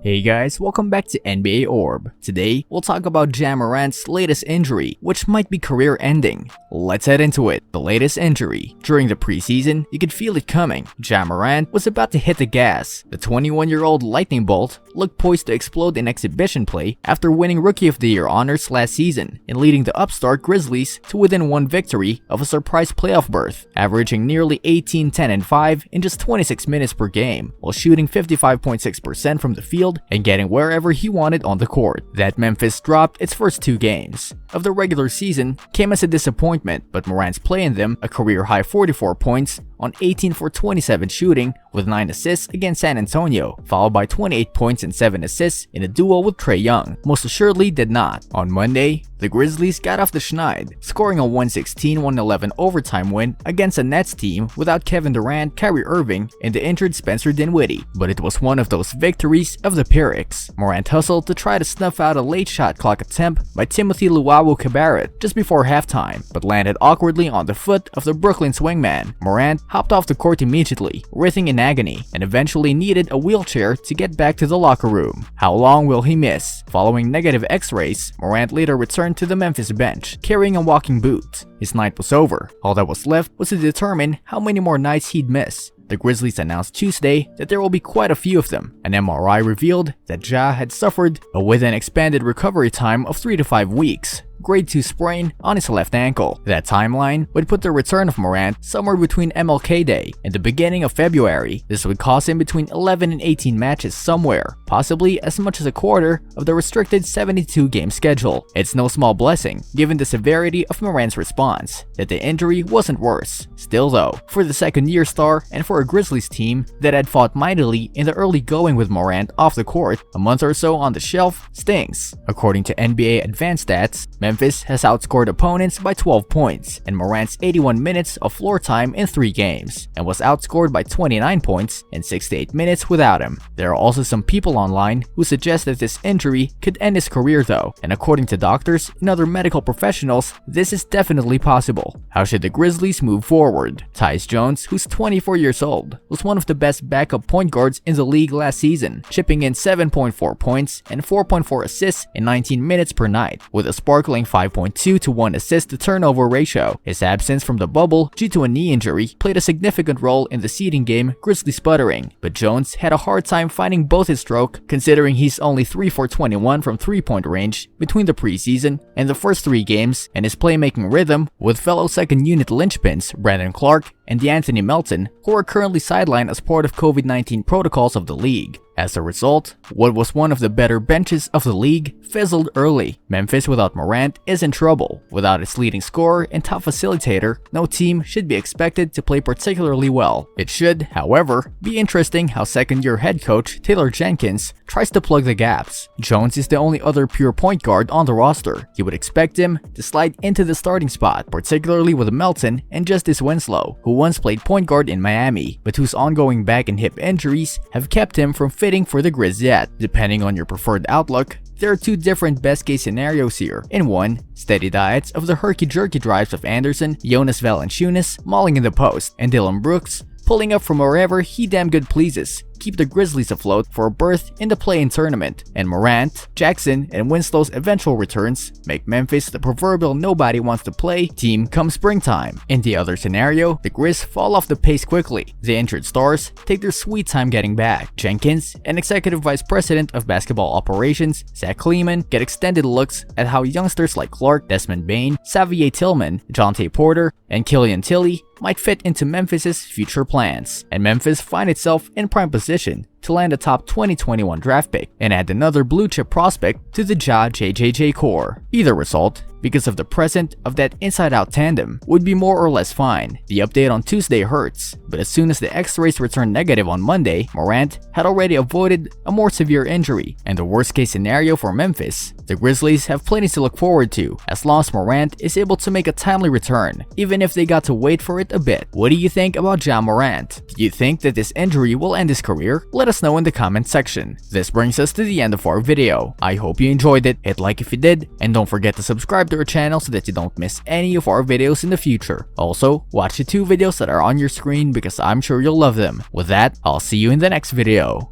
Hey guys, welcome back to NBA Orb. Today, we'll talk about Ja Morant's latest injury, which might be career-ending. Let's head into it. The latest injury. During the preseason, you could feel it coming. Ja Morant was about to hit the gas. The 21-year-old lightning bolt looked poised to explode in exhibition play after winning Rookie of the Year honors last season and leading the upstart Grizzlies to within one victory of a surprise playoff berth, averaging nearly 18, 10, and 5 in just 26 minutes per game, while shooting 55.6% from the field and getting wherever he wanted on the court. That Memphis dropped its first two games of the regular season came as a disappointment, but Morant's play in them, a career-high 44 points on 18 for 27 shooting with 9 assists against San Antonio, followed by 28 points and 7 assists in a duel with Trae Young, most assuredly did not. On Monday, the Grizzlies got off the schneid, scoring a 116-111 overtime win against a Nets team without Kevin Durant, Kyrie Irving, and the injured Spencer Dinwiddie. But it was one of those victories of the Pyrrhics. Morant hustled to try to snuff out a late shot clock attempt by Timothy Luwawu-Cabarrot just before halftime, but landed awkwardly on the foot of the Brooklyn swingman. Morant hopped off the court immediately, writhing in agony, and eventually needed a wheelchair to get back to the locker room. How long will he miss? Following negative x-rays, Morant later returned to the Memphis bench, carrying a walking boot. His night was over. All that was left was to determine how many more nights he'd miss. The Grizzlies announced Tuesday that there will be quite a few of them. An MRI revealed that Ja had suffered with an expanded recovery time of 3 to 5 weeks. Grade 2 sprain on his left ankle. That timeline would put the return of Morant somewhere between MLK Day and the beginning of February. This would cost him between 11 and 18 matches somewhere, possibly as much as a quarter of the restricted 72-game schedule. It's no small blessing, given the severity of Morant's response, that the injury wasn't worse. Still though, for the second-year star and for a Grizzlies team that had fought mightily in the early going with Morant off the court, a month or so on the shelf stings. According to NBA Advanced Stats, Memphis has outscored opponents by 12 points in Morant's 81 minutes of floor time in 3 games, and was outscored by 29 points in 68 minutes without him. There are also some people online who suggest that this injury could end his career though, and according to doctors and other medical professionals, this is definitely possible. How should the Grizzlies move forward? Tyus Jones, who's 24 years old, was one of the best backup point guards in the league last season, chipping in 7.4 points and 4.4 assists in 19 minutes per night, with a sparkling 5.2 to 1 assist to turnover ratio. His absence from the bubble due to a knee injury played a significant role in the seeding game Grizzlies sputtering, but Jones had a hard time finding both his stroke, considering he's only 3 for 21 from 3-point range between the preseason and the first 3 games, and his playmaking rhythm with fellow second unit linchpins Brandon Clark and DeAnthony Melton, who are currently sidelined as part of COVID-19 protocols of the league. As a result, what was one of the better benches of the league fizzled early. Memphis without Morant is in trouble. Without its leading scorer and top facilitator, no team should be expected to play particularly well. It should, however, be interesting how second-year head coach Taylor Jenkins tries to plug the gaps. Jones is the only other pure point guard on the roster. You would expect him to slide into the starting spot, particularly with Melton and Justice Winslow, who once played point guard in Miami, but whose ongoing back and hip injuries have kept him from fitting for the Grizz yet. Depending on your preferred outlook, there are 2 different best-case scenarios here. In one, steady diets of the herky-jerky drives of Anderson, Jonas Valanciunas mauling in the post, and Dillon Brooks pulling up from wherever he damn good pleases, keep the Grizzlies afloat for a berth in the play-in tournament, and Morant, Jackson, and Winslow's eventual returns make Memphis the proverbial nobody wants to play team come springtime. In the other scenario, the Grizz fall off the pace quickly. The injured stars take their sweet time getting back. Jenkins and Executive Vice President of Basketball Operations Zach Kleiman get extended looks at how youngsters like Clark, Desmond Bane, Xavier Tillman, Jonte Porter, and Killian Tilly might fit into Memphis's future plans, and Memphis find itself in prime position to land a top 2021 draft pick and add another blue chip prospect to the JJJ core. Either result, because of the present of that inside-out tandem, would be more or less fine. The update on Tuesday hurts, but as soon as the x-rays returned negative on Monday, Morant had already avoided a more severe injury, and the worst-case scenario for Memphis, the Grizzlies have plenty to look forward to as long as Morant is able to make a timely return, even if they got to wait for it a bit. What do you think about Ja Morant? Do you think that this injury will end his career? Let us know in the comment section. This brings us to the end of our video. I hope you enjoyed it. Hit like if you did, and don't forget to subscribe to our channel so that you don't miss any of our videos in the future. Also, watch the 2 videos that are on your screen because I'm sure you'll love them. With that, I'll see you in the next video.